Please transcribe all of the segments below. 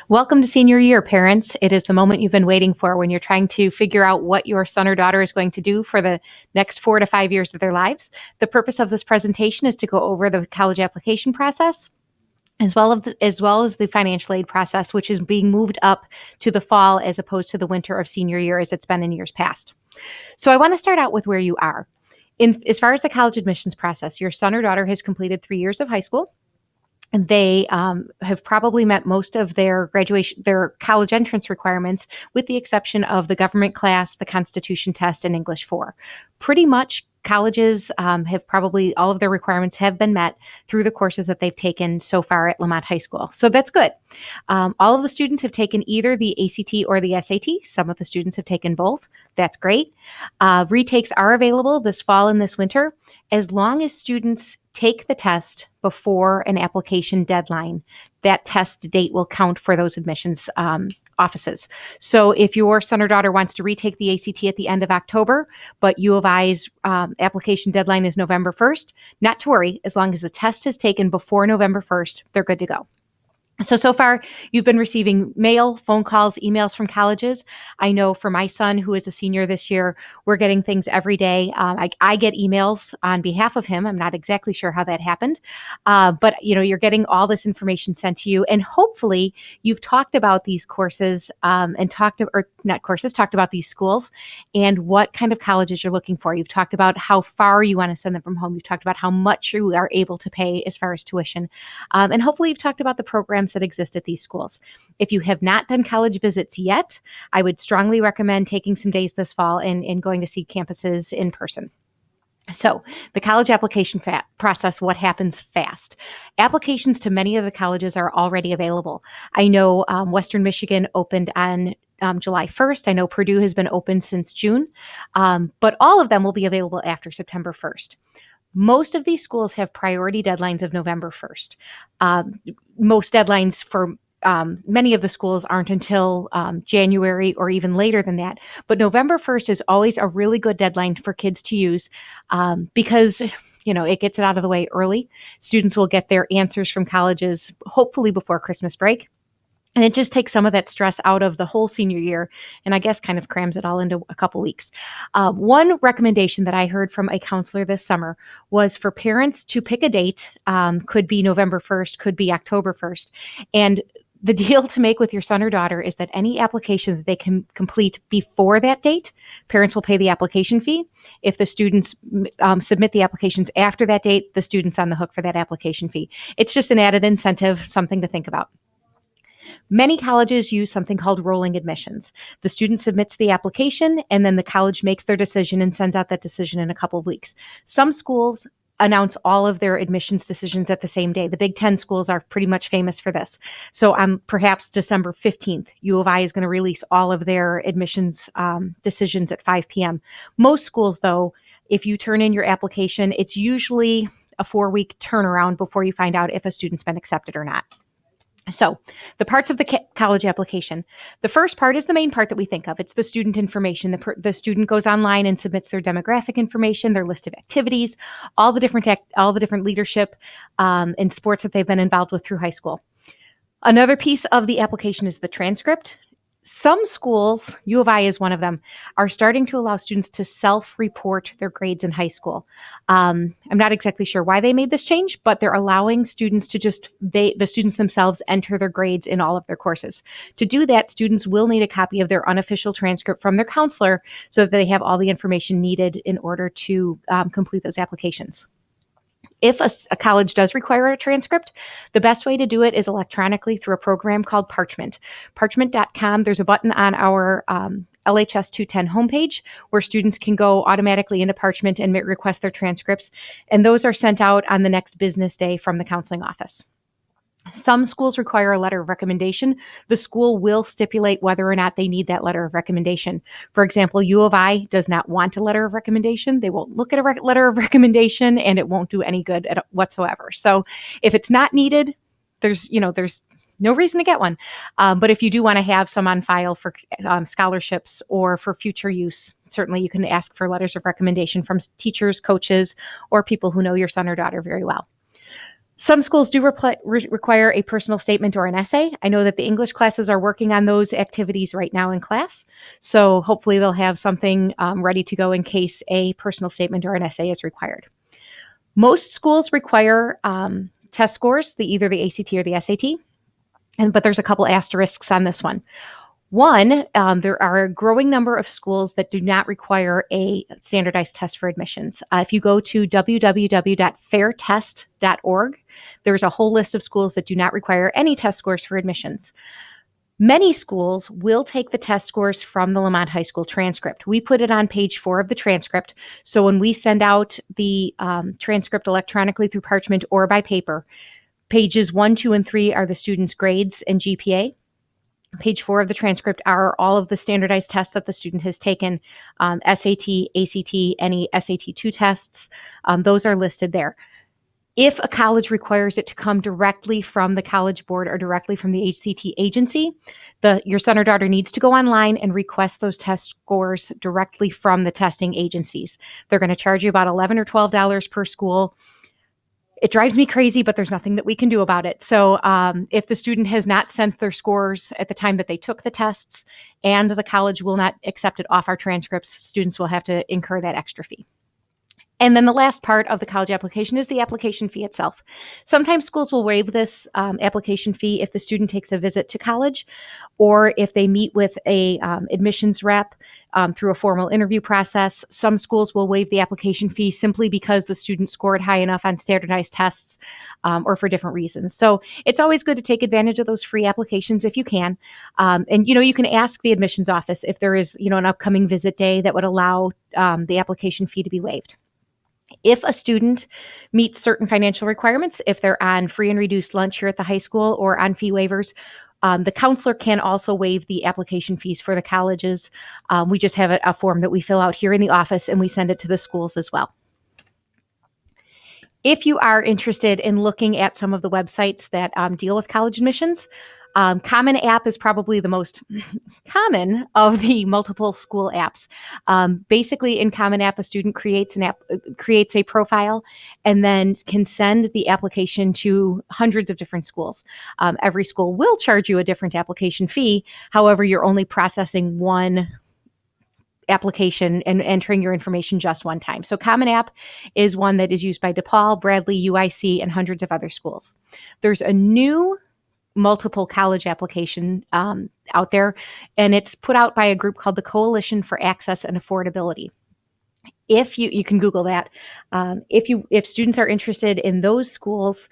Welcome to senior year, parents. It is the moment you've been waiting for when you're trying to figure out what your son or daughter is going to do for the next 4 to 5 years of their lives. The purpose of this presentation is to go over the college application process, as well as the financial aid process, which is being moved up to the fall as opposed to the winter of senior year as it's been in years past. So I want to start out with where you are. As far as the college admissions process, your son or daughter has completed 3 years of high school. And they have probably met most of their college entrance requirements, with the exception of the government class, the Constitution test, and English 4. Pretty much colleges have probably all of their requirements have been met through the courses that they've taken so far at Lamont High School. So that's good. All of the students have taken either the ACT or the SAT. Some of the students have taken both. That's great. Retakes are available this fall and this winter, as long as students take the test before an application deadline. That test date will count for those admissions offices. So if your son or daughter wants to retake the ACT at the end of October, but U of I's application deadline is November 1st, not to worry. As long as the test is taken before November 1st, they're good to go. So far, you've been receiving mail, phone calls, emails from colleges. I know for my son, who is a senior this year, we're getting things every day. I get emails on behalf of him. I'm not exactly sure how that happened. But you're getting all this information sent to you. And hopefully you've talked about these courses talked about these schools and what kind of colleges you're looking for. You've talked about how far you want to send them from home. You've talked about how much you are able to pay as far as tuition. And hopefully you've talked about the programs that exist at these schools. If you have not done college visits yet, I would strongly recommend taking some days this fall and going to see campuses in person. So the college application process, what happens fast? Applications to many of the colleges are already available. I know Western Michigan opened on July 1st. I know Purdue has been open since June, but all of them will be available after September 1st. Most of these schools have priority deadlines of November 1st. Most deadlines for many of the schools aren't until January or even later than that. But November 1st is always a really good deadline for kids to use because it gets it out of the way early. Students will get their answers from colleges hopefully before Christmas break. And it just takes some of that stress out of the whole senior year, and I guess kind of crams it all into a couple weeks. One recommendation that I heard from a counselor this summer was for parents to pick a date, could be November 1st, could be October 1st. And the deal to make with your son or daughter is that any application that they can complete before that date, parents will pay the application fee. If the students submit the applications after that date, the student's on the hook for that application fee. It's just an added incentive, something to think about. Many colleges use something called rolling admissions. The student submits the application, and then the college makes their decision and sends out that decision in a couple of weeks. Some schools announce all of their admissions decisions at the same day. The Big Ten schools are pretty much famous for this. So perhaps December 15th, U of I is going to release all of their admissions decisions at 5 p.m. Most schools, though, if you turn in your application, it's usually a 4-week turnaround before you find out if a student's been accepted or not. So the parts of the college application, the first part is the main part that we think of. It's the student information. The student goes online and submits their demographic information, their list of activities, all the different leadership and sports that they've been involved with through high school. Another piece of the application is the transcript. Some schools, U of I is one of them, are starting to allow students to self-report their grades in high school. I'm not exactly sure why they made this change, but they're allowing students to the students themselves enter their grades in all of their courses. To do that, students will need a copy of their unofficial transcript from their counselor so that they have all the information needed in order to complete those applications. If a college does require a transcript, the best way to do it is electronically through a program called Parchment. Parchment.com, there's a button on our LHS 210 homepage where students can go automatically into Parchment and request their transcripts, and those are sent out on the next business day from the counseling office. Some schools require a letter of recommendation. The school will stipulate whether or not they need that letter of recommendation. For example, U of I does not want a letter of recommendation. They won't look at a letter of recommendation, and it won't do any good whatsoever. So if it's not needed, there's no reason to get one. But if you do want to have some on file for scholarships or for future use, certainly you can ask for letters of recommendation from teachers, coaches, or people who know your son or daughter very well. Some schools do require a personal statement or an essay. I know that the English classes are working on those activities right now in class. So hopefully they'll have something ready to go in case a personal statement or an essay is required. Most schools require test scores, either the ACT or the SAT, but there's a couple asterisks on this one. One, there are a growing number of schools that do not require a standardized test for admissions. If you go to www.fairtest.org, there's a whole list of schools that do not require any test scores for admissions. Many schools will take the test scores from the Lamont High School transcript. We put it on page 4 of the transcript. So when we send out the transcript electronically through Parchment or by paper, pages 1, 2, and 3 are the student's grades and GPA. Page 4 of the transcript are all of the standardized tests that the student has taken, SAT, ACT, any SAT-2 tests. Those are listed there. If a college requires it to come directly from the College Board or directly from the HCT agency, your son or daughter needs to go online and request those test scores directly from the testing agencies. They're going to charge you about $11 or $12 per school. It drives me crazy, but there's nothing that we can do about it. So if the student has not sent their scores at the time that they took the tests and the college will not accept it off our transcripts, students will have to incur that extra fee. And then the last part of the college application is the application fee itself. Sometimes schools will waive this application fee if the student takes a visit to college or if they meet with a admissions rep through a formal interview process. Some schools will waive the application fee simply because the student scored high enough on standardized tests or for different reasons. So it's always good to take advantage of those free applications if you can. And, you can ask the admissions office if there is, an upcoming visit day that would allow the application fee to be waived. If a student meets certain financial requirements, if they're on free and reduced lunch here at the high school or on fee waivers, the counselor can also waive the application fees for the colleges. We just have a form that we fill out here in the office and we send it to the schools as well. If you are interested in looking at some of the websites that deal with college admissions, Common App is probably the most common of the multiple school apps. Basically, in Common App, a student creates a profile and then can send the application to hundreds of different schools. Every school will charge you a different application fee. However, you're only processing one application and entering your information just one time. So Common App is one that is used by DePaul, Bradley, UIC, and hundreds of other schools. There's a new multiple college application out there, and it's put out by a group called the Coalition for Access and Affordability. If you can Google that, if students are interested in those schools,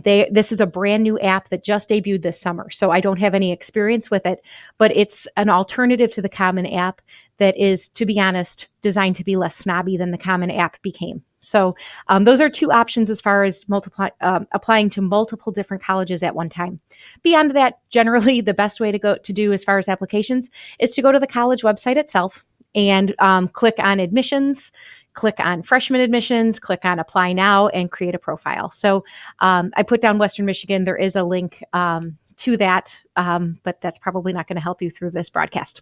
this is a brand new app that just debuted this summer. So I don't have any experience with it, but it's an alternative to the Common App that is, to be honest, designed to be less snobby than the Common App became. So those are two options as far as applying to multiple different colleges at one time. Beyond that, generally the best way to do as far as applications is to go to the college website itself and click on admissions, click on freshman admissions, click on apply now, and create a profile. So I put down Western Michigan. There is a link to that, but that's probably not going to help you through this broadcast.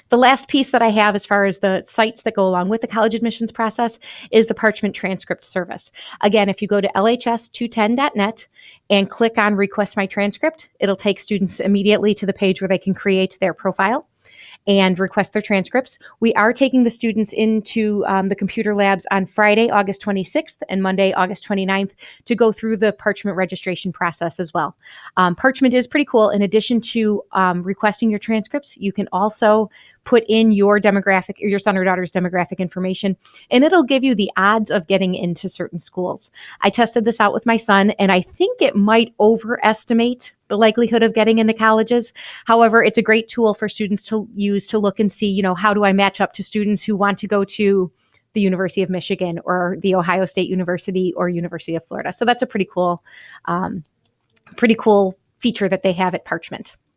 The last piece that I have as far as the sites that go along with the college admissions process is the Parchment Transcript Service. Again, if you go to lhs210.net and click on Request My Transcript, it'll take students immediately to the page where they can create their profile and request their transcripts. We are taking the students into the computer labs on Friday, August 26th and Monday, August 29th to go through the Parchment registration process as well. Parchment is pretty cool. In addition to requesting your transcripts, you can also put in your demographic, your son or daughter's demographic information, and it'll give you the odds of getting into certain schools. I tested this out with my son, and I think it might overestimate the likelihood of getting into colleges. However, it's a great tool for students to use to look and see, how do I match up to students who want to go to the University of Michigan or the Ohio State University or University of Florida. So that's a pretty cool feature that they have at Parchment.